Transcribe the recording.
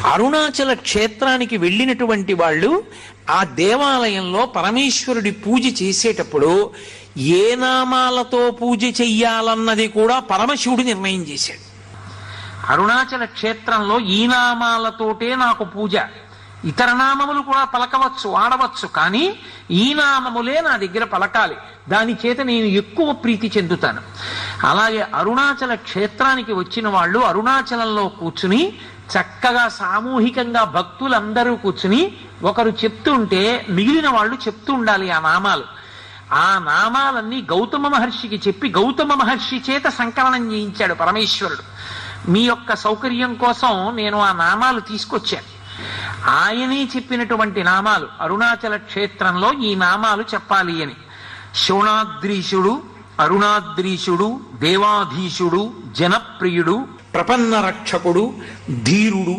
అరుణాచల క్షేత్రానికి వెళ్ళినటువంటి వాళ్ళు ఆ దేవాలయంలో పరమేశ్వరుడి పూజ చేసేటప్పుడు ఏ నామాలతో పూజ చెయ్యాలన్నది కూడా పరమశివుడు నిర్ణయం చేశాడు. అరుణాచల క్షేత్రంలో ఈ నామాలతోటే నాకు పూజ, ఇతర నామములు కూడా పలకవచ్చు, ఆడవచ్చు, కానీ ఈ నామములే నా దగ్గర పలకాలి, దాని చేత నేను ఎక్కువ ప్రీతి చెందుతాను. అలాగే అరుణాచల క్షేత్రానికి వచ్చిన వాళ్ళు అరుణాచలంలో కూర్చుని చక్కగా సామూహికంగా భక్తులందరూ కూర్చుని ఒకరు చెప్తుంటే మిగిలిన వాళ్ళు చెప్తూ ఉండాలి ఆ నామాలు. ఆ నామాలన్నీ గౌతమ మహర్షికి చెప్పి గౌతమ మహర్షి చేత సంకలనం చేయించాడు పరమేశ్వరుడు. మీ యొక్క సౌకర్యం కోసం నేను ఆ నామాలు తీసుకొచ్చాను. ఆయనే చెప్పినటువంటి నామాలు, అరుణాచల క్షేత్రంలో ఈ నామాలు చెప్పాలి అని. శోణాద్రీశుడు, అరుణాద్రీశుడు, దేవాధీశుడు, జనప్రియుడు, ప్రపన్న రక్షకుడు, ధీరుడు,